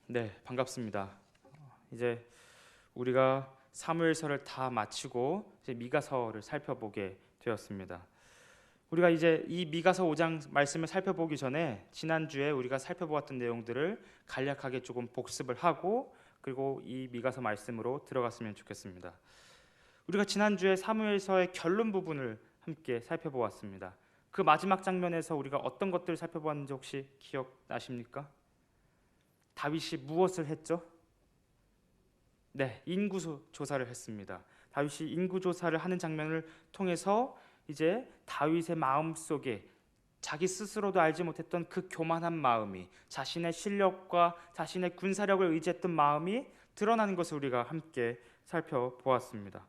네, 반갑습니다. 이제 우리가 사무엘서를 다 마치고 이제 미가서를 살펴보게 되었습니다. 우리가 이제 이 미가서 5장 말씀을 살펴보기 전에 지난주에 우리가 살펴보았던 내용들을 간략하게 조금 복습을 하고 그리고 이 미가서 말씀으로 들어갔으면 좋겠습니다. 우리가 지난주에 사무엘서의 결론 부분을 함께 살펴보았습니다. 그 마지막 장면에서 우리가 어떤 것들을 살펴보았는지 혹시 기억나십니까? 다윗이 무엇을 했죠? 네, 인구 조사를 했습니다. 다윗이 인구 조사를 하는 장면을 통해서 이제 다윗의 마음 속에 자기 스스로도 알지 못했던 그 교만한 마음이, 자신의 실력과 자신의 군사력을 의지했던 마음이 드러나는 것을 우리가 함께 살펴보았습니다.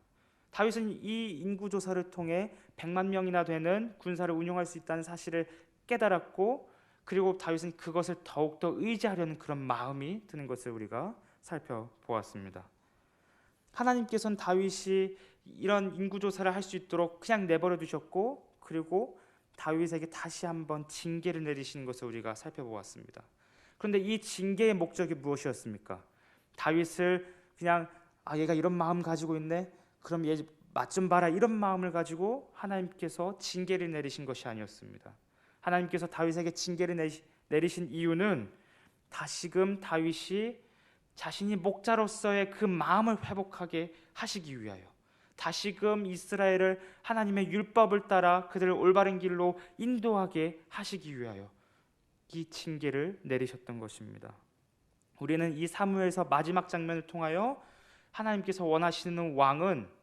다윗은 이 인구 조사를 통해 100만 명이나 되는 군사를 운용할 수 있다는 사실을 깨달았고, 그리고 다윗은 그것을 더욱더 의지하려는 그런 마음이 드는 것을 우리가 살펴보았습니다. 하나님께서는 다윗이 이런 인구조사를 할 수 있도록 그냥 내버려 두셨고, 그리고 다윗에게 다시 한번 징계를 내리시는 것을 우리가 살펴보았습니다. 그런데 이 징계의 목적이 무엇이었습니까? 다윗을 그냥 얘가 이런 마음 가지고 있네, 그럼 얘 맛 좀 봐라, 이런 마음을 가지고 하나님께서 징계를 내리신 것이 아니었습니다. 하나님께서 다윗에게 징계를 내리신 이유는 다시금 다윗이 자신이 목자로서의 그 마음을 회복하게 하시기 위하여, 다시금 이스라엘을 하나님의 율법을 따라 그들을 올바른 길로 인도하게 하시기 위하여 이 징계를 내리셨던 것입니다. 우리는 이 사무엘서 마지막 장면을 통하여 하나님께서 원하시는 왕은,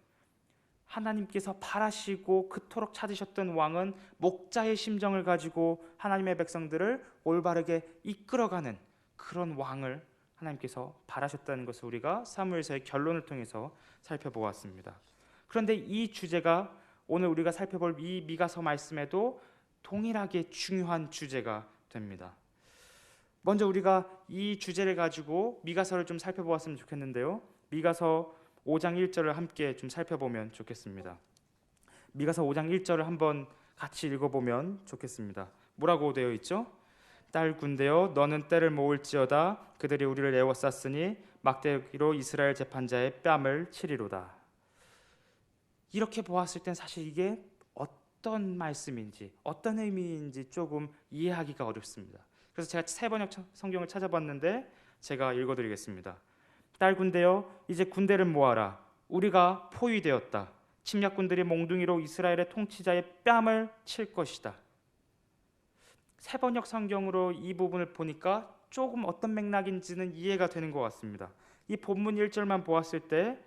하나님께서 바라시고 그토록 찾으셨던 왕은 목자의 심정을 가지고 하나님의 백성들을 올바르게 이끌어가는 그런 왕을 하나님께서 바라셨다는 것을 우리가 사무엘서의 결론을 통해서 살펴보았습니다. 그런데 이 주제가 오늘 우리가 살펴볼 이 미가서 말씀에도 동일하게 중요한 주제가 됩니다. 먼저 우리가 이 주제를 가지고 미가서를 좀 살펴보았으면 좋겠는데요. 미가서 5장 1절을 함께 좀 살펴보면 좋겠습니다. 미가서 5장 1절을 한번 같이 읽어보면 좋겠습니다. 뭐라고 되어 있죠? 딸 군대여, 너는 때를 모을지어다. 그들이 우리를 에워쌌으니 막대기로 이스라엘 재판자의 뺨을 치리로다. 이렇게 보았을 땐 사실 이게 어떤 말씀인지, 어떤 의미인지 조금 이해하기가 어렵습니다. 그래서 제가 세 번역 성경을 찾아봤는데 제가 읽어드리겠습니다. 딸 군대여, 이제 군대를 모아라. 우리가 포위되었다. 침략군들이 몽둥이로 이스라엘의 통치자의 뺨을 칠 것이다. 세 번역 성경으로 이 부분을 보니까 조금 어떤 맥락인지는 이해가 되는 것 같습니다. 이 본문 1절만 보았을 때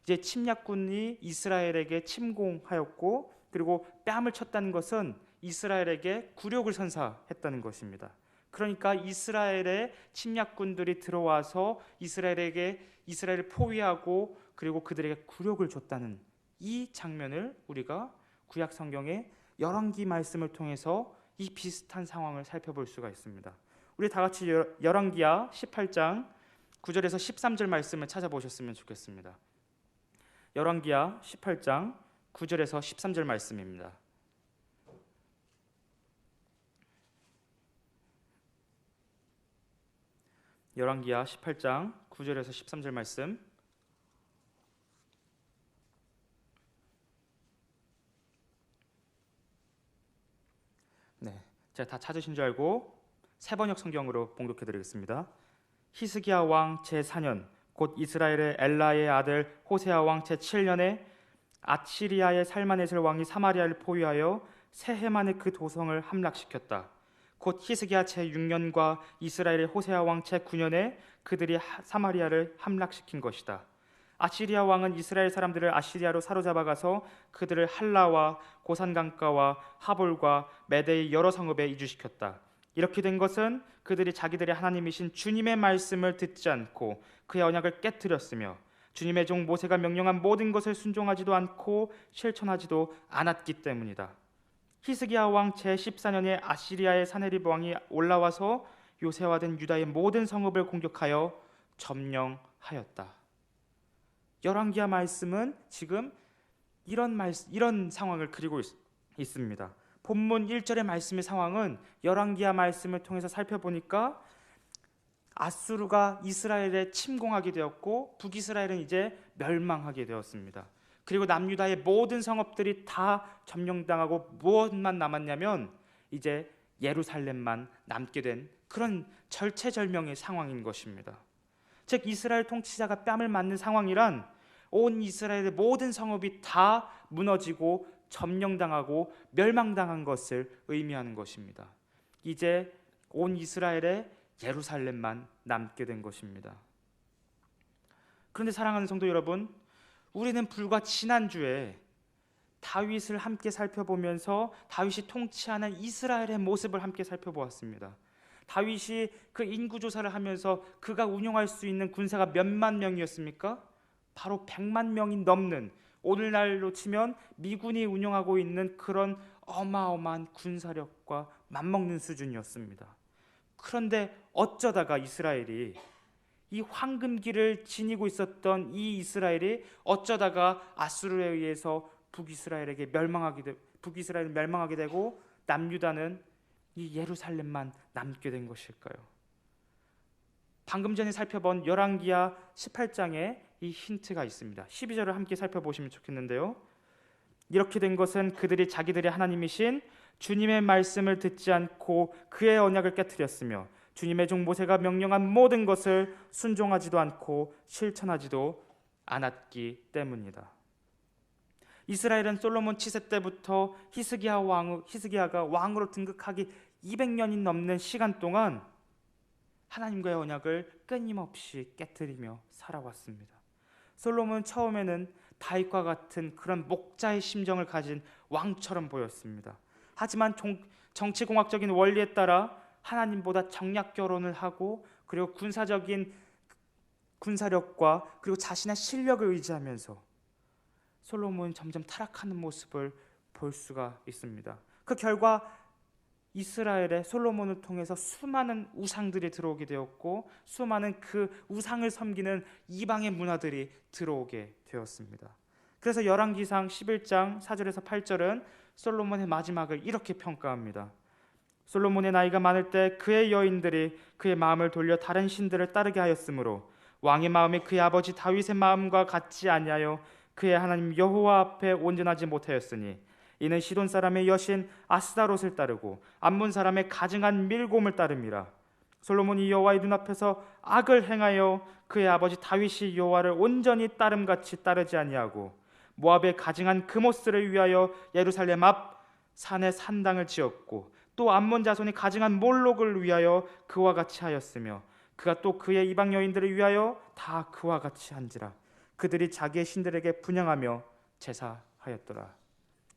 이제 침략군이 이스라엘에게 침공하였고, 그리고 뺨을 쳤다는 것은 이스라엘에게 굴욕을 선사했다는 것입니다. 그러니까 이스라엘의 침략군들이 들어와서 이스라엘을 포위하고 그리고 그들에게 굴욕을 줬다는 이 장면을 우리가 구약 성경의 열왕기 말씀을 통해서 이 비슷한 상황을 살펴볼 수가 있습니다. 우리 다 같이 열왕기야 18장 9절에서 13절 말씀을 찾아보셨으면 좋겠습니다. 열왕기야 18장 9절에서 13절 말씀입니다. 열왕기야 18장 9절에서 13절 말씀. 네, 제가 다 찾으신 줄 알고 세 번역 성경으로 봉독해 드리겠습니다. 히스기야 왕 제4년 곧 이스라엘의 엘라의 아들 호세아 왕 제7년에 아시리아의 살마네셀 왕이 사마리아를 포위하여 세 해 만에 그 도성을 함락시켰다. 곧 히스기야 제6년과 이스라엘의 호세아 왕 제9년에 그들이 사마리아를 함락시킨 것이다. 아시리아 왕은 이스라엘 사람들을 아시리아로 사로잡아가서 그들을 할라와 고산강가와 하볼과 메대의 여러 성읍에 이주시켰다. 이렇게 된 것은 그들이 자기들의 하나님이신 주님의 말씀을 듣지 않고 그의 언약을 깨뜨렸으며 주님의 종 모세가 명령한 모든 것을 순종하지도 않고 실천하지도 않았기 때문이다. 히스기야 왕 제14년에 아시리아의 사네립 왕이 올라와서 요새화된 유다의 모든 성읍을 공격하여 점령하였다. 열왕기야 말씀은 지금 이런 상황을 그리고 있습니다. 본문 1절의 말씀의 상황은 열왕기야 말씀을 통해서 살펴보니까 아수르가 이스라엘에 침공하게 되었고 북이스라엘은 이제 멸망하게 되었습니다. 그리고 남유다의 모든 성읍들이 다 점령당하고 무엇만 남았냐면 이제 예루살렘만 남게 된 그런 절체절명의 상황인 것입니다. 즉 이스라엘 통치자가 뺨을 맞는 상황이란 온 이스라엘의 모든 성읍이 다 무너지고 점령당하고 멸망당한 것을 의미하는 것입니다. 이제 온 이스라엘의 예루살렘만 남게 된 것입니다. 그런데 사랑하는 성도 여러분, 우리는 불과 지난주에 다윗을 함께 살펴보면서 다윗이 통치하는 이스라엘의 모습을 함께 살펴보았습니다. 다윗이 그 인구조사를 하면서 그가 운영할 수 있는 군사가 몇만 명이었습니까? 바로 100만 명이 넘는, 오늘날로 치면 미군이 운영하고 있는 그런 어마어마한 군사력과 맞먹는 수준이었습니다. 그런데 어쩌다가 이스라엘이, 이 황금기를 지니고 있었던 이 이스라엘이 어쩌다가 아수르에 의해서 북이스라엘을 멸망하게 되고 남유다는 이 예루살렘만 남게 된 것일까요? 방금 전에 살펴본 열왕기하 18장에 이 힌트가 있습니다. 12절을 함께 살펴보시면 좋겠는데요. 이렇게 된 것은 그들이 자기들의 하나님이신 주님의 말씀을 듣지 않고 그의 언약을 깨뜨렸으며 주님의 종 모세가 명령한 모든 것을 순종하지도 않고 실천하지도 않았기 때문이다. 이스라엘은 솔로몬 치세 때부터 히스기야가 왕으로 등극하기 200년이 넘는 시간 동안 하나님과의 언약을 끊임없이 깨뜨리며 살아왔습니다. 솔로몬은 처음에는 다윗과 같은 그런 목자의 심정을 가진 왕처럼 보였습니다. 하지만 정치공학적인 원리에 따라 하나님보다 정략 결혼을 하고 그리고 군사적인 군사력과 그리고 자신의 실력을 의지하면서 솔로몬은 점점 타락하는 모습을 볼 수가 있습니다. 그 결과 이스라엘에 솔로몬을 통해서 수많은 우상들이 들어오게 되었고 수많은 그 우상을 섬기는 이방의 문화들이 들어오게 되었습니다. 그래서 열왕기상 11장 4절에서 8절은 솔로몬의 마지막을 이렇게 평가합니다. 솔로몬의 나이가 많을 때 그의 여인들이 그의 마음을 돌려 다른 신들을 따르게 하였으므로 왕의 마음이 그의 아버지 다윗의 마음과 같지 아니하여 그의 하나님 여호와 앞에 온전하지 못하였으니 이는 시돈 사람의 여신 아스다롯을 따르고 암몬 사람의 가증한 밀곰을 따름이라. 솔로몬이 여호와의 눈앞에서 악을 행하여 그의 아버지 다윗이 여호와를 온전히 따름같이 따르지 아니하고 모압의 가증한 그모스를 위하여 예루살렘 앞 산에 산당을 지었고 또 암몬 자손이 가증한 몰록을 위하여 그와 같이 하였으며 그가 또 그의 이방 여인들을 위하여 다 그와 같이 한지라. 그들이 자기의 신들에게 분향하며 제사하였더라.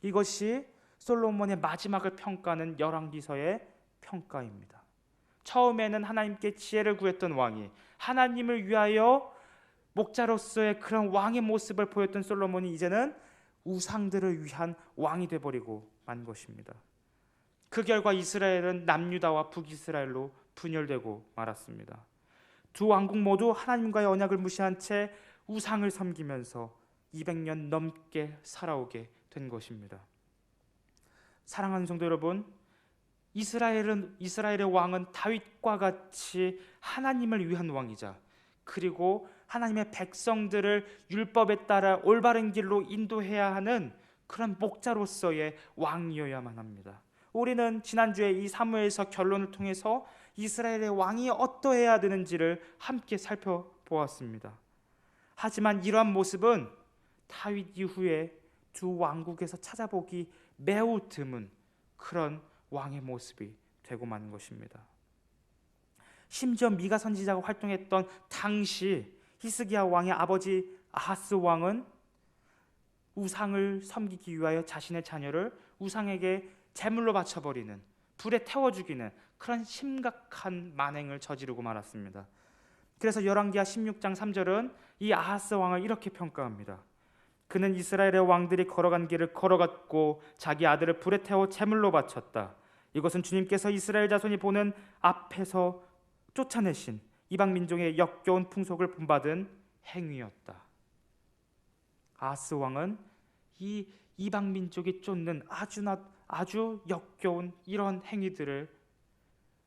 이것이 솔로몬의 마지막을 평가하는 열왕기서의 평가입니다. 처음에는 하나님께 지혜를 구했던 왕이 하나님을 위하여 목자로서의 그런 왕의 모습을 보였던 솔로몬이 이제는 우상들을 위한 왕이 되어버리고 만 것입니다. 그 결과 이스라엘은 남유다와 북이스라엘로 분열되고 말았습니다. 두 왕국 모두 하나님과의 언약을 무시한 채 우상을 섬기면서 200년 넘게 살아오게 된 것입니다. 사랑하는 성도 여러분, 이스라엘의 왕은 다윗과 같이 하나님을 위한 왕이자 그리고 하나님의 백성들을 율법에 따라 올바른 길로 인도해야 하는 그런 목자로서의 왕이어야만 합니다. 우리는 지난주에 이 사무엘서 결론을 통해서 이스라엘의 왕이 어떠해야 되는지를 함께 살펴보았습니다. 하지만 이러한 모습은 다윗 이후에 두 왕국에서 찾아보기 매우 드문 그런 왕의 모습이 되고 마는 것입니다. 심지어 미가 선지자가 활동했던 당시 히스기야 왕의 아버지 아하스 왕은 우상을 섬기기 위하여 자신의 자녀를 우상에게 제물로 바쳐버리는, 불에 태워 죽이는 그런 심각한 만행을 저지르고 말았습니다. 그래서 열왕기하 16장 3절은 이 아하스 왕을 이렇게 평가합니다. 그는 이스라엘의 왕들이 걸어간 길을 걸어갔고 자기 아들을 불에 태워 제물로 바쳤다. 이것은 주님께서 이스라엘 자손이 보는 앞에서 쫓아내신 이방 민족의 역겨운 풍속을 본받은 행위였다. 아하스 왕은 이 이방 민족이 쫓는 아주 역겨운 이런 행위들을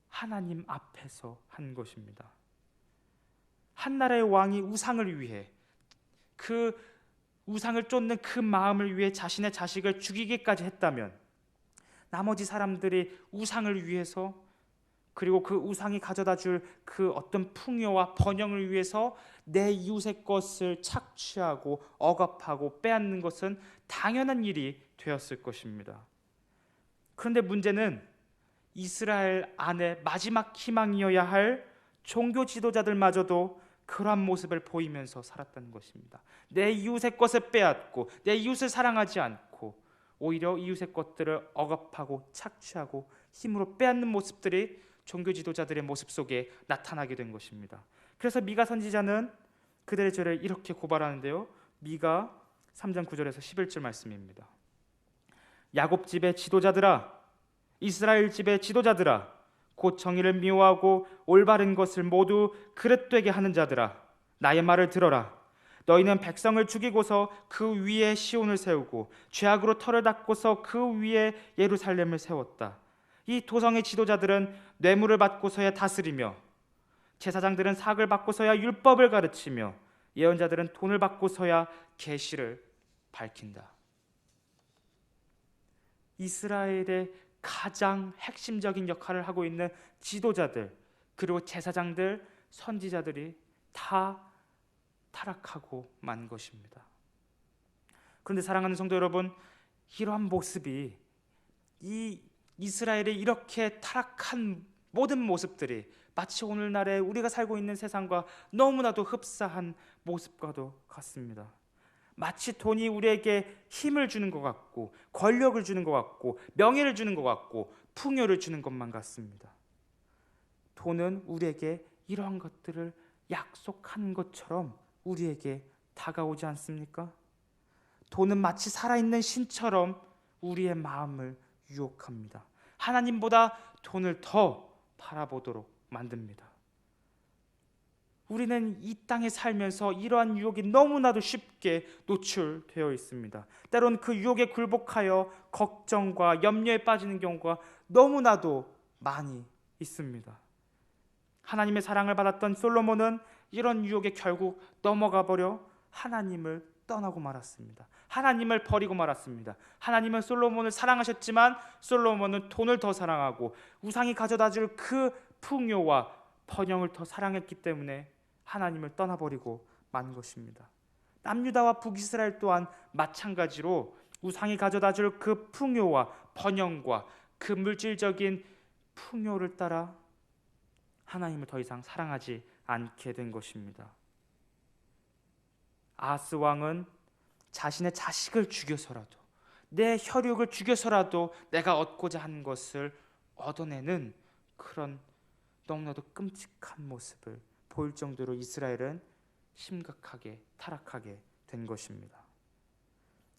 하나님 앞에서 한 것입니다. 한 나라의 왕이 우상을 위해, 그 우상을 쫓는 그 마음을 위해 자신의 자식을 죽이기까지 했다면, 나머지 사람들이 우상을 위해서, 그리고 그 우상이 가져다 줄 그 어떤 풍요와 번영을 위해서 내 이웃의 것을 착취하고 억압하고 빼앗는 것은 당연한 일이 되었을 것입니다. 그런데 문제는 이스라엘 안에 마지막 희망이어야 할 종교 지도자들마저도 그러한 모습을 보이면서 살았다는 것입니다. 내 이웃의 것을 빼앗고 내 이웃을 사랑하지 않고 오히려 이웃의 것들을 억압하고 착취하고 힘으로 빼앗는 모습들이 종교 지도자들의 모습 속에 나타나게 된 것입니다. 그래서 미가 선지자는 그들의 죄를 이렇게 고발하는데요. 미가 3장 9절에서 11절 말씀입니다. 야곱 집의 지도자들아, 이스라엘 집의 지도자들아, 곧 정의를 미워하고 올바른 것을 모두 그릇되게 하는 자들아, 나의 말을 들어라. 너희는 백성을 죽이고서 그 위에 시온을 세우고 죄악으로 터를 닦고서 그 위에 예루살렘을 세웠다. 이 도성의 지도자들은 뇌물을 받고서야 다스리며, 제사장들은 삭을 받고서야 율법을 가르치며, 예언자들은 돈을 받고서야 계시를 밝힌다. 이스라엘의 가장 핵심적인 역할을 하고 있는 지도자들, 그리고 제사장들, 선지자들이 다 타락하고 만 것입니다. 그런데 사랑하는 성도 여러분, 이러한 모습이, 이 이스라엘의 이렇게 타락한 모든 모습들이 마치 오늘날의 우리가 살고 있는 세상과 너무나도 흡사한 모습과도 같습니다. 마치 돈이 우리에게 힘을 주는 것 같고, 권력을 주는 것 같고, 명예를 주는 것 같고, 풍요를 주는 것만 같습니다. 돈은 우리에게 이러한 것들을 약속한 것처럼 우리에게 다가오지 않습니까? 돈은 마치 살아있는 신처럼 우리의 마음을 유혹합니다. 하나님보다 돈을 더 바라보도록 만듭니다. 우리는 이 땅에 살면서 이러한 유혹이 너무나도 쉽게 노출되어 있습니다. 때로는 그 유혹에 굴복하여 걱정과 염려에 빠지는 경우가 너무나도 많이 있습니다. 하나님의 사랑을 받았던 솔로몬은 이런 유혹에 결국 넘어가 버려 하나님을 떠나고 말았습니다. 하나님을 버리고 말았습니다. 하나님은 솔로몬을 사랑하셨지만 솔로몬은 돈을 더 사랑하고 우상이 가져다 줄 그 풍요와 번영을 더 사랑했기 때문에 하나님을 떠나버리고 만 것입니다. 남유다와 북이스라엘 또한 마찬가지로 우상이 가져다 줄 그 풍요와 번영과 그 물질적인 풍요를 따라 하나님을 더 이상 사랑하지 않게 된 것입니다. 아하스 왕은 자신의 자식을 죽여서라도, 내 혈육을 죽여서라도 내가 얻고자 하는 것을 얻어내는 그런 너무나도 끔찍한 모습을 보일 정도로 이스라엘은 심각하게 타락하게 된 것입니다.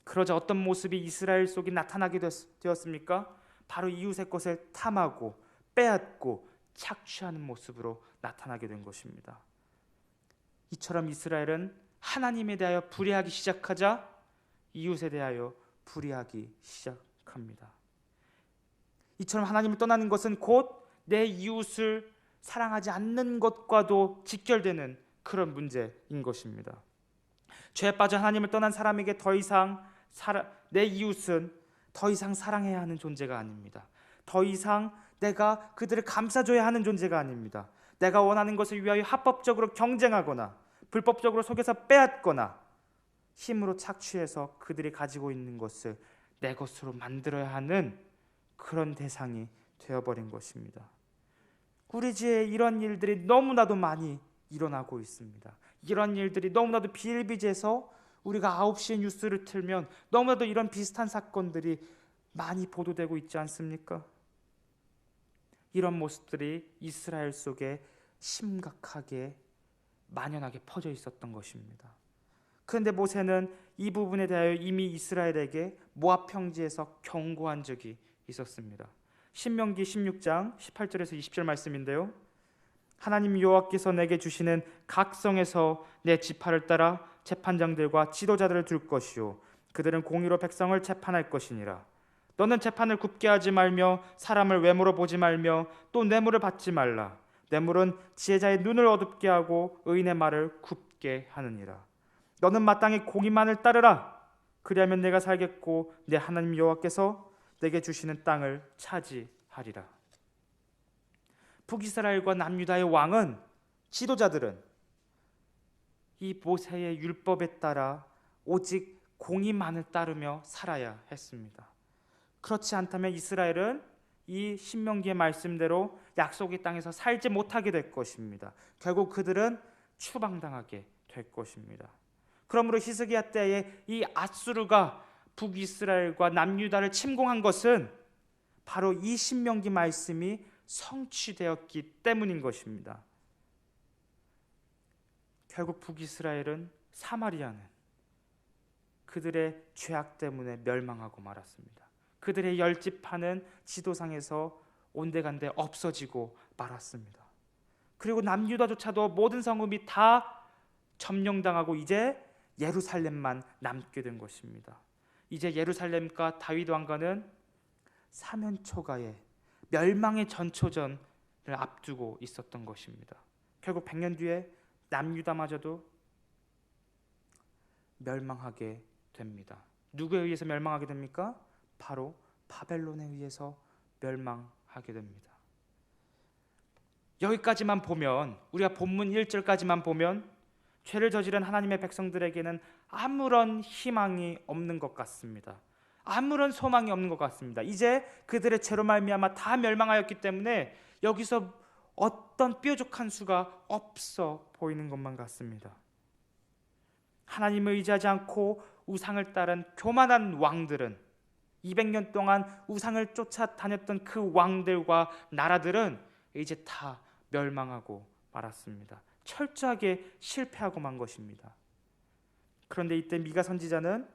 그러자 어떤 모습이 이스라엘 속에 나타나게 되었습니까? 바로 이웃의 것을 탐하고 빼앗고 착취하는 모습으로 나타나게 된 것입니다. 이처럼 이스라엘은 하나님에 대하여 불의하기 시작하자 이웃에 대하여 불의하기 시작합니다. 이처럼 하나님을 떠나는 것은 곧 내 이웃을 사랑하지 않는 것과도 직결되는 그런 문제인 것입니다. 죄에 빠져 하나님을 떠난 사람에게 더 이상 내 이웃은 더 이상 사랑해야 하는 존재가 아닙니다. 더 이상 내가 그들을 감싸줘야 하는 존재가 아닙니다. 내가 원하는 것을 위하여 합법적으로 경쟁하거나 불법적으로 속여서 빼앗거나 힘으로 착취해서 그들이 가지고 있는 것을 내 것으로 만들어야 하는 그런 대상이 되어버린 것입니다. 우리 지에 이런 일들이 너무나도 많이 일어나고 있습니다. 이런 일들이 너무나도 비일비재해서 우리가 9시에 뉴스를 틀면 너무나도 이런 비슷한 사건들이 많이 보도되고 있지 않습니까? 이런 모습들이 이스라엘 속에 심각하게 만연하게 퍼져 있었던 것입니다. 그런데 모세는 이 부분에 대하여 이미 이스라엘에게 모압 평지에서 경고한 적이 있었습니다. 신명기 16장 18절에서 20절 말씀인데요. 하나님 여호와께서 내게 주시는 각 성에서 내 지파를 따라 재판장들과 지도자들을 둘 것이요 그들은 공의로 백성을 재판할 것이니라. 너는 재판을 굽게 하지 말며 사람을 외모로 보지 말며 또 뇌물을 받지 말라. 뇌물은 지혜자의 눈을 어둡게 하고 의인의 말을 굽게 하느니라. 너는 마땅히 공의만을 따르라. 그리하면 내가 살겠고 내 하나님 여호와께서 내게 주시는 땅을 차지하리라. 북이스라엘과 남유다의 왕은, 지도자들은 이 모세의 율법에 따라 오직 공의만을 따르며 살아야 했습니다. 그렇지 않다면 이스라엘은 이 신명기의 말씀대로 약속의 땅에서 살지 못하게 될 것입니다. 결국 그들은 추방당하게 될 것입니다. 그러므로 히스기야 때에 이 앗수르가 북이스라엘과 남유다를 침공한 것은 바로 이 신명기 말씀이 성취되었기 때문인 것입니다. 결국 북이스라엘은, 사마리아는 그들의 죄악 때문에 멸망하고 말았습니다. 그들의 10지파는 지도상에서 온데간데 없어지고 말았습니다. 그리고 남유다조차도 모든 성읍이 다 점령당하고 이제 예루살렘만 남게 된 것입니다. 이제 예루살렘과 다윗 왕가는 사면초가의 멸망의 전초전을 앞두고 있었던 것입니다. 결국 100년 뒤에 남유다마저도 멸망하게 됩니다. 누구에 의해서 멸망하게 됩니까? 바로 바벨론에 의해서 멸망하게 됩니다. 여기까지만 보면, 우리가 본문 1절까지만 보면 죄를 저지른 하나님의 백성들에게는 아무런 희망이 없는 것 같습니다. 아무런 소망이 없는 것 같습니다. 이제 그들의 죄로 말미암아 다 멸망하였기 때문에 여기서 어떤 뾰족한 수가 없어 보이는 것만 같습니다. 하나님을 의지하지 않고 우상을 따른 교만한 왕들은, 200년 동안 우상을 쫓아다녔던 그 왕들과 나라들은 이제 다 멸망하고 말았습니다. 철저하게 실패하고 만 것입니다. 그런데 이때 미가 선지자는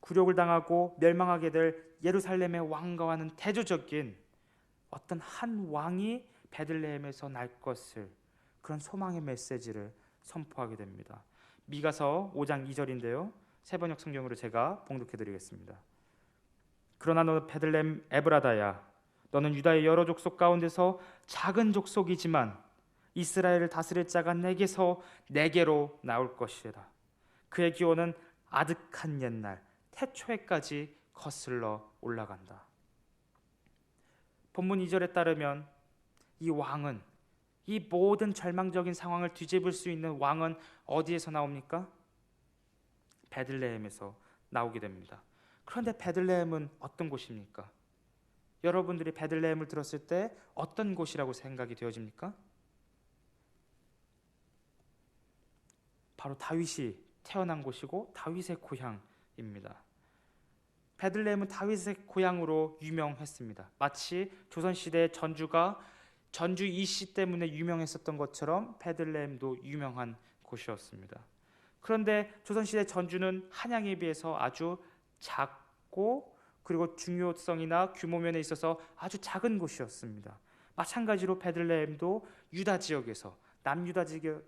굴욕을 당하고 멸망하게 될 예루살렘의 왕가와는 대조적인 어떤 한 왕이 베들레헴에서 날 것을, 그런 소망의 메시지를 선포하게 됩니다. 미가서 5장 2절인데요. 세번역 성경으로 제가 봉독해 드리겠습니다. 그러나 너 베들레헴 에브라다야, 너는 유다의 여러 족속 가운데서 작은 족속이지만 이스라엘을 다스릴 자가 내게로 나올 것이라. 그의 기호는 아득한 옛날 태초에까지 거슬러 올라간다. 본문 2절에 따르면 이 왕은, 이 모든 절망적인 상황을 뒤집을 수 있는 왕은 어디에서 나옵니까? 베들레헴에서 나오게 됩니다. 그런데 베들레헴은 어떤 곳입니까? 여러분들이 베들레헴을 들었을 때 어떤 곳이라고 생각이 되어집니까? 바로 다윗이 태어난 곳이고 다윗의 고향입니다. 베들레헴은 다윗의 고향으로 유명했습니다. 마치 조선시대의 전주 이씨 때문에 유명했었던 것처럼 베들레헴도 유명한 곳이었습니다. 그런데 조선시대 전주는 한양에 비해서 아주 작고, 그리고 중요성이나 규모 면에 있어서 아주 작은 곳이었습니다. 마찬가지로 베들레헴도 유다 지역에서, 남유다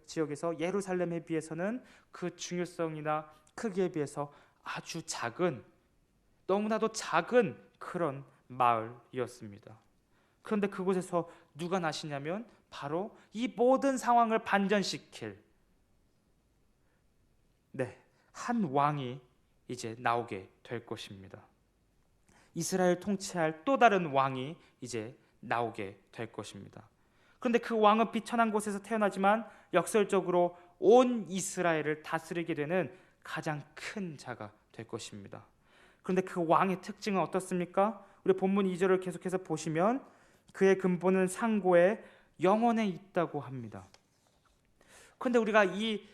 지역에서 예루살렘에 비해서는 그 중요성이나 크기에 비해서 아주 작은, 너무나도 작은 그런 마을이었습니다. 그런데 그곳에서 누가 나시냐면 바로 이 모든 상황을 반전시킬 한 왕이 이제 나오게 될 것입니다. 이스라엘 통치할 또 다른 왕이 이제 나오게 될 것입니다. 그런데 그 왕은 비천한 곳에서 태어나지만 역설적으로 온 이스라엘을 다스리게 되는 가장 큰 자가 될 것입니다. 그런데 그 왕의 특징은 어떻습니까? 우리 본문 2절을 계속해서 보시면 그의 근본은 상고에 영원에 있다고 합니다. 그런데 우리가 이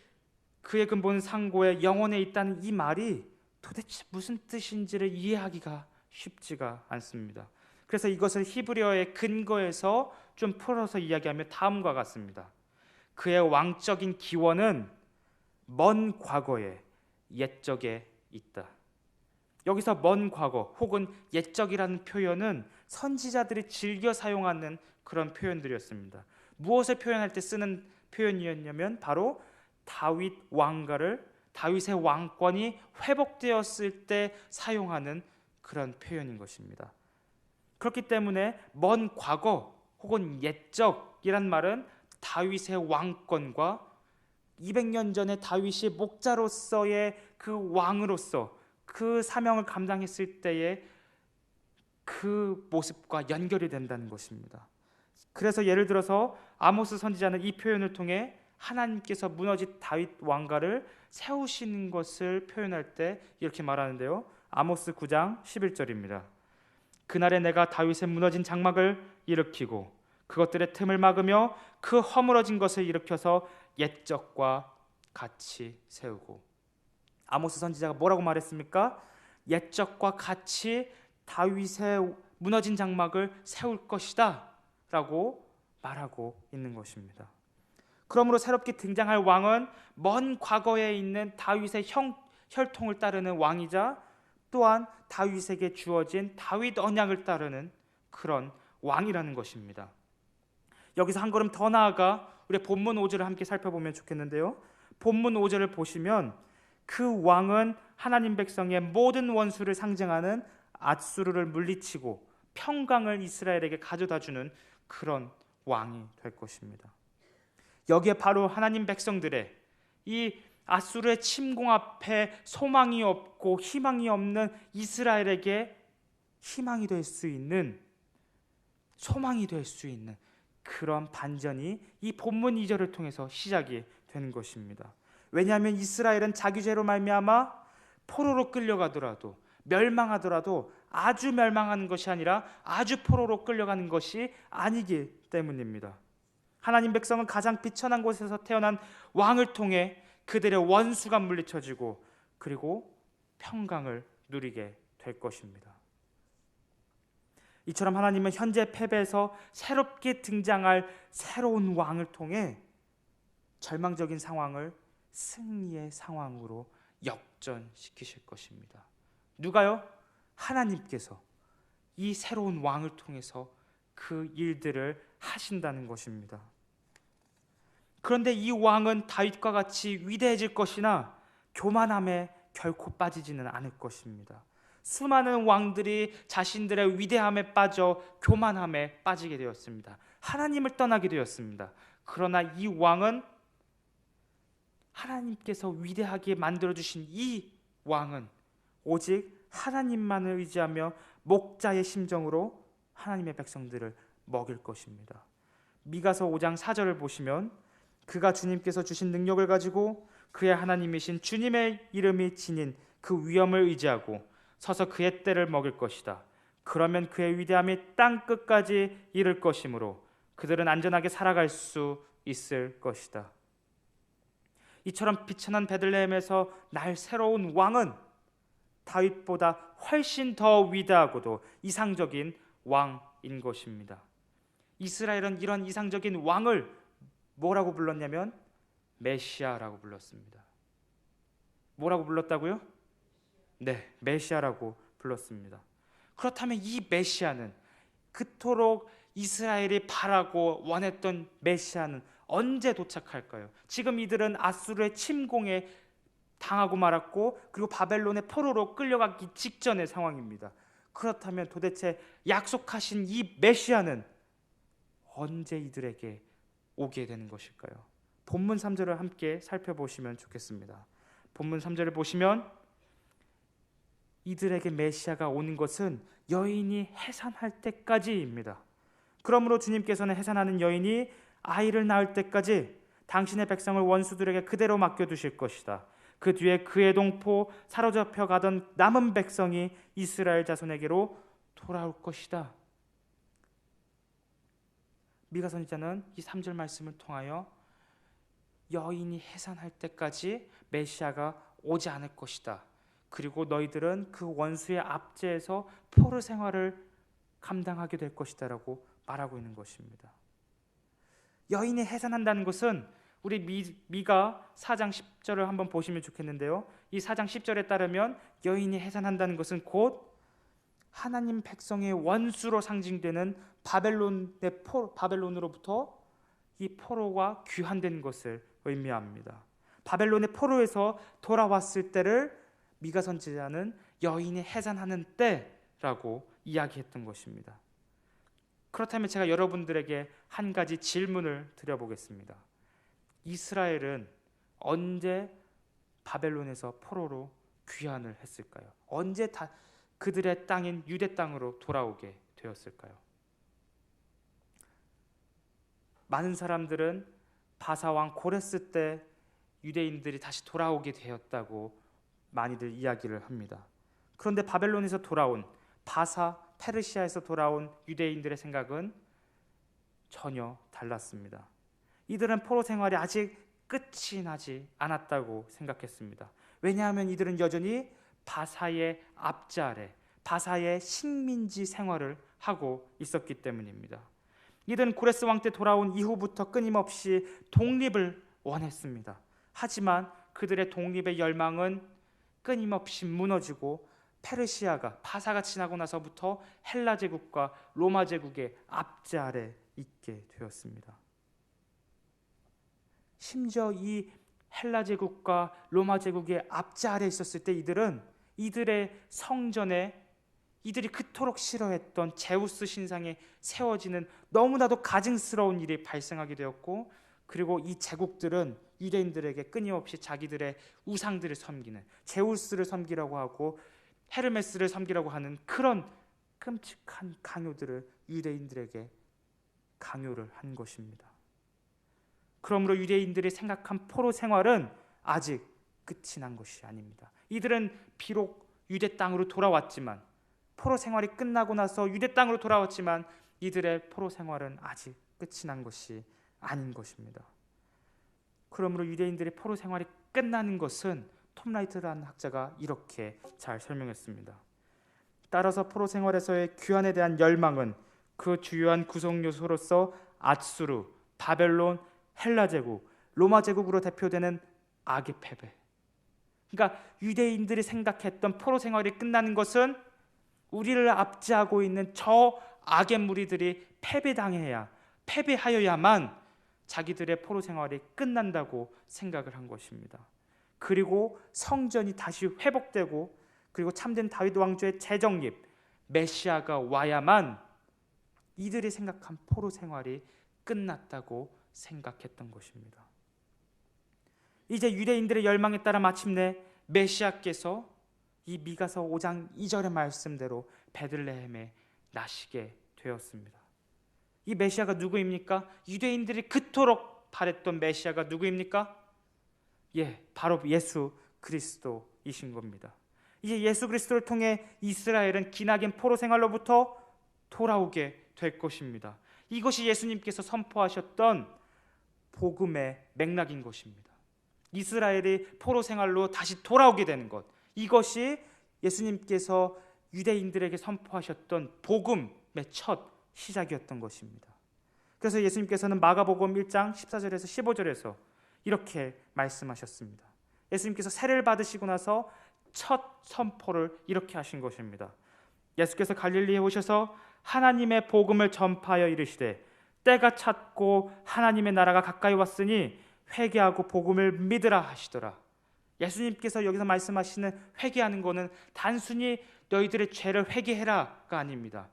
그의 근본은 상고에 영원에 있다는 이 말이 도대체 무슨 뜻인지를 이해하기가 쉽지가 않습니다. 그래서 이것을 히브리어의 근거에서 좀 풀어서 이야기하면 다음과 같습니다. 그의 왕적인 기원은 먼 과거에 옛적에 있다. 여기서 먼 과거 혹은 옛적이라는 표현은 선지자들이 즐겨 사용하는 그런 표현들이었습니다. 무엇을 표현할 때 쓰는 표현이었냐면 바로 다윗 왕가를, 다윗의 왕권이 회복되었을 때 사용하는 그런 표현인 것입니다. 그렇기 때문에 먼 과거 혹은 옛적이란 말은 다윗의 왕권과 200년 전에 다윗이 목자로서의 그 왕으로서 그 사명을 감당했을 때의 그 모습과 연결이 된다는 것입니다. 그래서 예를 들어서 아모스 선지자는 이 표현을 통해 하나님께서 무너진 다윗 왕가를 세우시는 것을 표현할 때 이렇게 말하는데요. 아모스 9장 11절입니다. 그날에 내가 다윗의 무너진 장막을 일으키고 그것들의 틈을 막으며 그 허물어진 것을 일으켜서 옛적과 같이 세우고. 아모스 선지자가 뭐라고 말했습니까? 옛적과 같이 다윗의 무너진 장막을 세울 것이다 라고 말하고 있는 것입니다. 그러므로 새롭게 등장할 왕은 먼 과거에 있는 다윗의 혈통을 따르는 왕이자 또한 다윗에게 주어진 다윗 언약을 따르는 그런 왕이라는 것입니다. 여기서 한 걸음 더 나아가 우리 본문 5절을 함께 살펴보면 좋겠는데요. 본문 5절을 보시면 그 왕은 하나님 백성의 모든 원수를 상징하는 앗수르를 물리치고 평강을 이스라엘에게 가져다주는 그런 왕이 될 것입니다. 여기에 바로 하나님 백성들의 이 앗수르의 침공 앞에 소망이 없고 희망이 없는 이스라엘에게 희망이 될 수 있는, 소망이 될 수 있는 그런 반전이 이 본문 2절을 통해서 시작이 되는 것입니다. 왜냐하면 이스라엘은 자기 죄로 말미암아 포로로 끌려가더라도, 멸망하더라도 아주 멸망하는 것이 아니라 아주 포로로 끌려가는 것이 아니기 때문입니다. 하나님 백성은 가장 비천한 곳에서 태어난 왕을 통해 그들의 원수가 물리쳐지고 그리고 평강을 누리게 될 것입니다. 이처럼 하나님은 현재 패배에서 새롭게 등장할 새로운 왕을 통해 절망적인 상황을 승리의 상황으로 역전시키실 것입니다. 누가요? 하나님께서 이 새로운 왕을 통해서 그 일들을 하신다는 것입니다. 그런데 이 왕은 다윗과 같이 위대해질 것이나 교만함에 결코 빠지지는 않을 것입니다. 수많은 왕들이 자신들의 위대함에 빠져 교만함에 빠지게 되었습니다. 하나님을 떠나게 되었습니다. 그러나 이 왕은, 하나님께서 위대하게 만들어주신 이 왕은 오직 하나님만을 의지하며 목자의 심정으로 하나님의 백성들을 먹일 것입니다. 미가서 5장 4절을 보시면 그가 주님께서 주신 능력을 가지고 그의 하나님이신 주님의 이름이 지닌 그 위엄을 의지하고 서서 그의 때를 먹일 것이다. 그러면 그의 위대함이 땅 끝까지 이를 것이므로 그들은 안전하게 살아갈 수 있을 것이다. 이처럼 비천한 베들레헴에서 날 새로운 왕은 다윗보다 훨씬 더 위대하고도 이상적인 왕인 것입니다. 이스라엘은 이런 이상적인 왕을 뭐라고 불렀냐면 메시아라고 불렀습니다. 뭐라고 불렀다고요? 네, 메시아라고 불렀습니다. 그렇다면 이 메시아는, 그토록 이스라엘이 바라고 원했던 메시아는 언제 도착할까요? 지금 이들은 아수르의 침공에 당하고 말았고 그리고 바벨론의 포로로 끌려가기 직전의 상황입니다. 그렇다면 도대체 약속하신 이 메시아는 언제 이들에게 오게 되는 것일까요? 본문 3절을 함께 살펴보시면 좋겠습니다. 본문 3절을 보시면 이들에게 메시아가 오는 것은 여인이 해산할 때까지입니다. 그러므로 주님께서는 해산하는 여인이 아이를 낳을 때까지 당신의 백성을 원수들에게 그대로 맡겨두실 것이다. 그 뒤에 그의 동포 사로잡혀 가던 남은 백성이 이스라엘 자손에게로 돌아올 것이다. 미가 선지자는 이 3절 말씀을 통하여 여인이 해산할 때까지 메시아가 오지 않을 것이다. 그리고 너희들은 그 원수의 압제에서 포로 생활을 감당하게 될 것이다 라고 말하고 있는 것입니다. 여인이 해산한다는 것은 우리 미가 4장 10절을 한번 보시면 좋겠는데요. 이 4장 10절에 따르면 여인이 해산한다는 것은 곧 하나님 백성의 원수로 상징되는 바벨론으로부터 이 포로가 귀환된 것을 의미합니다. 바벨론의 포로에서 돌아왔을 때를 미가 선지자는 여인이 해산하는 때라고 이야기했던 것입니다. 그렇다면 제가 여러분들에게 한 가지 질문을 드려보겠습니다. 이스라엘은 언제 바벨론에서 포로로 귀환을 했을까요? 언제 그들의 땅인 유대 땅으로 돌아오게 되었을까요? 많은 사람들은 바사 왕 고레스 때 유대인들이 다시 돌아오게 되었다고 많이들 이야기를 합니다. 그런데 바벨론에서 돌아온 바사 페르시아에서 돌아온 유대인들의 생각은 전혀 달랐습니다. 이들은 포로 생활이 아직 끝이 나지 않았다고 생각했습니다. 왜냐하면 이들은 여전히 바사의 압제 아래, 바사의 식민지 생활을 하고 있었기 때문입니다. 이들은 고레스 왕 때 돌아온 이후부터 끊임없이 독립을 원했습니다. 하지만 그들의 독립의 열망은 끊임없이 무너지고 페르시아가 바사가 지나고 나서부터 헬라 제국과 로마 제국의 압제 아래 있게 되었습니다. 심지어 이 헬라 제국과 로마 제국의 압제 아래 있었을 때 이들은 이들의 성전에 이들이 그토록 싫어했던 제우스 신상에 세워지는 너무나도 가증스러운 일이 발생하게 되었고, 그리고 이 제국들은 유대인들에게 끊임없이 자기들의 우상들을 섬기는, 제우스를 섬기라고 하고 헤르메스를 섬기라고 하는 그런 끔찍한 강요들을 유대인들에게 강요를 한 것입니다. 그러므로 유대인들이 생각한 포로 생활은 아직 끝이 난 것이 아닙니다. 이들은 비록 유대 땅으로 돌아왔지만, 포로 생활이 끝나고 나서 유대 땅으로 돌아왔지만 이들의 포로 생활은 아직 끝이 난 것이 아닌 것입니다. 그러므로 유대인들의 포로 생활이 끝나는 것은 톰 라이트라는 학자가 이렇게 잘 설명했습니다. 따라서 포로 생활에서의 귀환에 대한 열망은 그 주요한 구성 요소로서 아수르, 바벨론, 헬라 제국, 로마 제국으로 대표되는 악의 패배. 그러니까 유대인들이 생각했던 포로 생활이 끝나는 것은 우리를 압제하고 있는 저 악의 무리들이 패배하여야만 자기들의 포로 생활이 끝난다고 생각을 한 것입니다. 그리고 성전이 다시 회복되고, 그리고 참된 다윗 왕조의 재정립, 메시아가 와야만 이들이 생각한 포로 생활이 끝났다고 생각했던 것입니다. 이제 유대인들의 열망에 따라 마침내 메시아께서 이 미가서 5장 2절의 말씀대로 베들레헴에 나시게 되었습니다. 이 메시아가 누구입니까? 유대인들이 그토록 바랬던 메시아가 누구입니까? 바로 예수 그리스도이신 겁니다. 이제 예수 그리스도를 통해 이스라엘은 기나긴 포로 생활로부터 돌아오게 될 것입니다. 이것이 예수님께서 선포하셨던 복음의 맥락인 것입니다. 이스라엘이 포로 생활로 다시 돌아오게 되는 것, 이것이 예수님께서 유대인들에게 선포하셨던 복음의 첫 시작이었던 것입니다. 그래서 예수님께서는 마가복음 1장 14절에서 15절에서 이렇게 말씀하셨습니다. 예수님께서 세례를 받으시고 나서 첫 선포를 이렇게 하신 것입니다. 예수께서 갈릴리에 오셔서 하나님의 복음을 전파하여 이르시되 때가 찼고 하나님의 나라가 가까이 왔으니 회개하고 복음을 믿으라 하시더라. 예수님께서 여기서 말씀하시는 회개하는 것은 단순히 너희들의 죄를 회개해라가 아닙니다.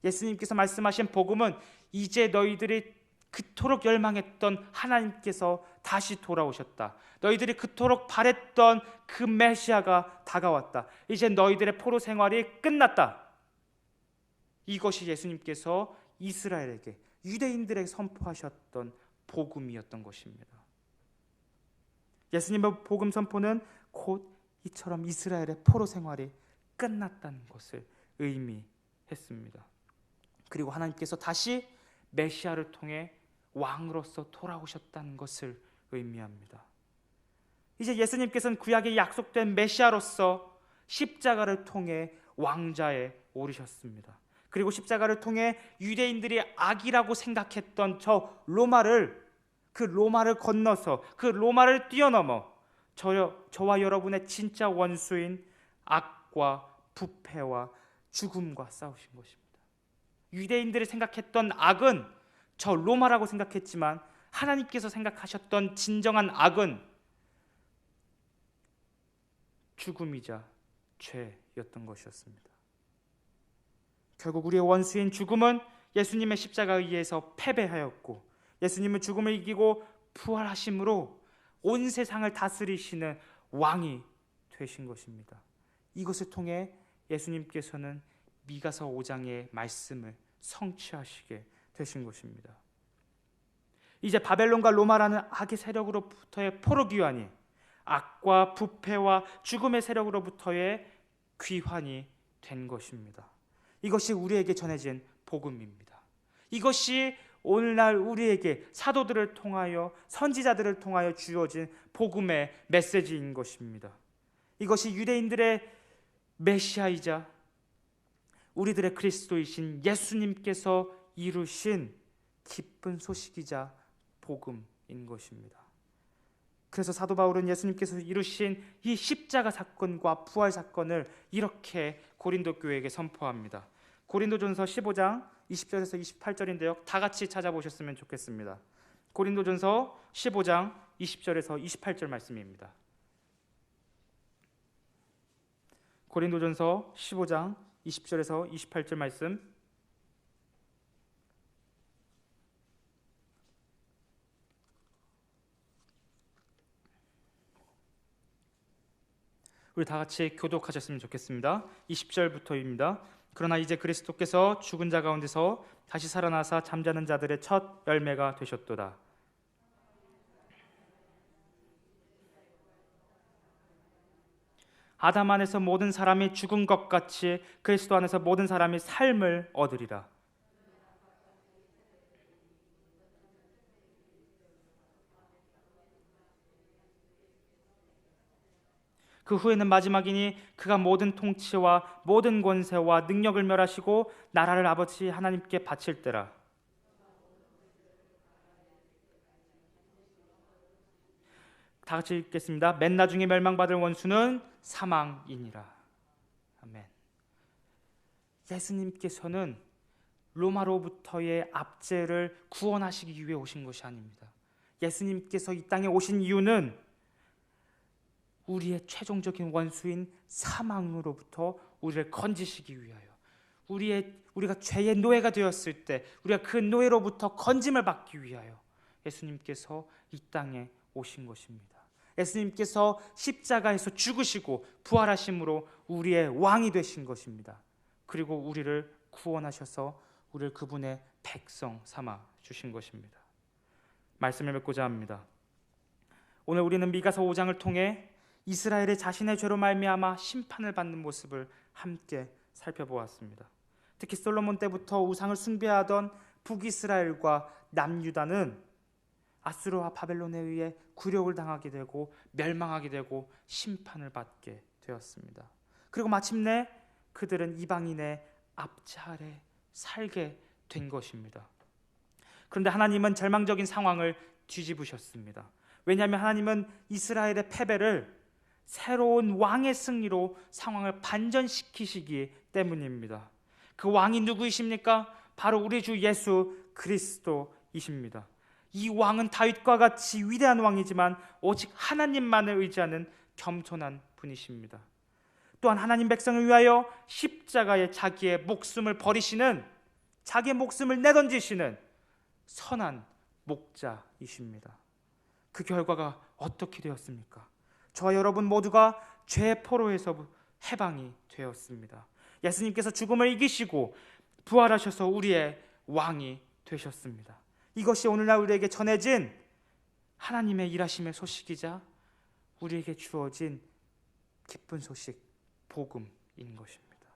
예수님께서 말씀하신 복음은 이제 너희들이 그토록 열망했던 하나님께서 다시 돌아오셨다. 너희들이 그토록 바랬던 그 메시아가 다가왔다. 이제 너희들의 포로 생활이 끝났다. 이것이 예수님께서 이스라엘에게, 유대인들에게 선포하셨던 복음이었던 것입니다. 예수님의 복음 선포는 곧 이처럼 이스라엘의 포로 생활이 끝났다는 것을 의미했습니다. 그리고 하나님께서 다시 메시아를 통해 왕으로서 돌아오셨다는 것을 의미합니다. 이제 예수님께서는 구약에 약속된 메시아로서 십자가를 통해 왕좌에 오르셨습니다. 그리고 십자가를 통해 유대인들이 악이라고 생각했던 저 로마를 건너서, 그 로마를 뛰어넘어 저와 여러분의 진짜 원수인 악과 부패와 죽음과 싸우신 것입니다. 유대인들이 생각했던 악은 저 로마라고 생각했지만 하나님께서 생각하셨던 진정한 악은 죽음이자 죄였던 것이었습니다. 결국 우리의 원수인 죽음은 예수님의 십자가에 의해서 패배하였고 예수님은 죽음을 이기고 부활하심으로 온 세상을 다스리시는 왕이 되신 것입니다. 이것을 통해 예수님께서는 미가서 5장의 말씀을 성취하시게 되신 것입니다. 이제 바벨론과 로마라는 악의 세력으로부터의 포로귀환이 악과 부패와 죽음의 세력으로부터의 귀환이 된 것입니다. 이것이 우리에게 전해진 복음입니다. 이것이 오늘날 우리에게 사도들을 통하여 선지자들을 통하여 주어진 복음의 메시지인 것입니다. 이것이 유대인들의 메시아이자 우리들의 그리스도이신 예수님께서 이루신 기쁜 소식이자 복음인 것입니다. 그래서 사도 바울은 예수님께서 이루신 이 십자가 사건과 부활 사건을 이렇게 고린도 교회에게 선포합니다. 고린도전서 15장 20절에서 28절인데요. 다 같이 찾아보셨으면 좋겠습니다. 고린도전서 15장 20절에서 28절 말씀입니다. 고린도전서 15장 20절에서 28절 말씀, 우리 다 같이 교독하셨으면 좋겠습니다. 20절부터입니다. 그러나 이제 그리스도께서 죽은 자 가운데서 다시 살아나사 잠자는 자들의 첫 열매가 되셨도다. 아담 안에서 모든 사람이 죽은 것 같이 그리스도 안에서 모든 사람이 삶을 얻으리라. 그 후에는 마지막이니 그가 모든 통치와 모든 권세와 능력을 멸하시고 나라를 아버지 하나님께 바칠 때라. 다 같이 읽겠습니다. 맨 나중에 멸망받을 원수는 사망이니라. 아멘. 예수님께서는 로마로부터의 압제를 구원하시기 위해 오신 것이 아닙니다. 예수님께서 이 땅에 오신 이유는 우리의 최종적인 원수인 사망으로부터 우리를 건지시기 위하여, 우리가 죄의 노예가 되었을 때 우리가 그 노예로부터 건짐을 받기 위하여 예수님께서 이 땅에 오신 것입니다. 예수님께서 십자가에서 죽으시고 부활하심으로 우리의 왕이 되신 것입니다. 그리고 우리를 구원하셔서 우리를 그분의 백성 삼아 주신 것입니다. 말씀을 맺고자 합니다. 오늘 우리는 미가서 5장을 통해 이스라엘의 자신의 죄로 말미암아 심판을 받는 모습을 함께 살펴보았습니다. 특히 솔로몬 때부터 우상을 숭배하던 북이스라엘과 남유다는 아수르와 바벨론에 의해 굴욕을 당하게 되고 멸망하게 되고 심판을 받게 되었습니다. 그리고 마침내 그들은 이방인의 압제 아래 살게 된 것입니다. 그런데 하나님은 절망적인 상황을 뒤집으셨습니다. 왜냐하면 하나님은 이스라엘의 패배를 새로운 왕의 승리로 상황을 반전시키시기 때문입니다. 그 왕이 누구이십니까? 바로 우리 주 예수 그리스도이십니다. 이 왕은 다윗과 같이 위대한 왕이지만 오직 하나님만을 의지하는 겸손한 분이십니다. 또한 하나님 백성을 위하여 십자가에 자기의 목숨을 버리시는, 자기의 목숨을 내던지시는 선한 목자이십니다. 그 결과가 어떻게 되었습니까? 저와 여러분 모두가 죄의 포로에서 해방이 되었습니다. 예수님께서 죽음을 이기시고 부활하셔서 우리의 왕이 되셨습니다. 이것이 오늘날 우리에게 전해진 하나님의 일하심의 소식이자 우리에게 주어진 기쁜 소식, 복음인 것입니다.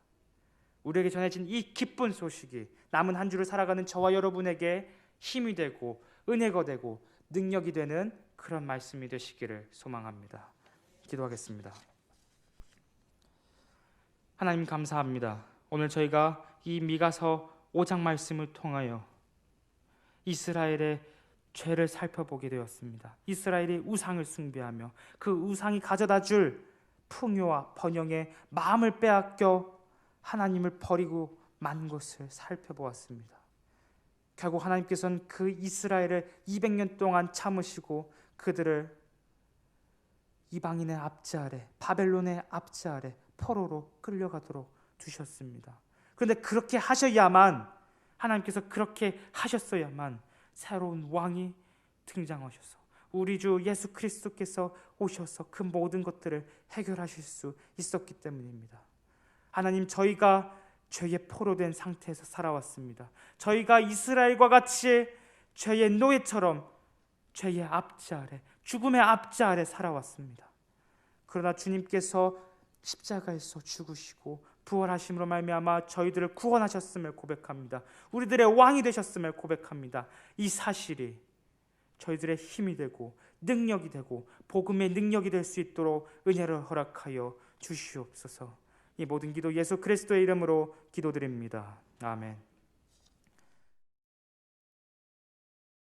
우리에게 전해진 이 기쁜 소식이 남은 한 주를 살아가는 저와 여러분에게 힘이 되고 은혜가 되고 능력이 되는 그런 말씀이 되시기를 소망합니다. 기도하겠습니다. 하나님 감사합니다. 오늘 저희가 이 미가서 5장 말씀을 통하여 이스라엘의 죄를 살펴보게 되었습니다. 이스라엘이 우상을 숭배하며 그 우상이 가져다 줄 풍요와 번영의 마음을 빼앗겨 하나님을 버리고 만 것을 살펴보았습니다. 결국 하나님께서는 그 이스라엘을 200년 동안 참으시고 그들을 이방인의 압제 아래, 바벨론의 압제 아래 포로로 끌려가도록 두셨습니다. 그런데 그렇게 하셔야만 하나님께서 그렇게 하셨어야만 새로운 왕이 등장하셔서 우리 주 예수 그리스도께서 오셔서 그 모든 것들을 해결하실 수 있었기 때문입니다. 하나님, 저희가 죄에 포로된 상태에서 살아왔습니다. 저희가 이스라엘과 같이 죄의 노예처럼 죄의 압제 아래, 죽음의 압제 아래 살아왔습니다. 그러나 주님께서 십자가에서 죽으시고 부활하심으로 말미암아 저희들을 구원하셨음을 고백합니다. 우리들의 왕이 되셨음을 고백합니다. 이 사실이 저희들의 힘이 되고 능력이 되고 복음의 능력이 될 수 있도록 은혜를 허락하여 주시옵소서. 이 모든 기도 예수 그리스도의 이름으로 기도드립니다. 아멘.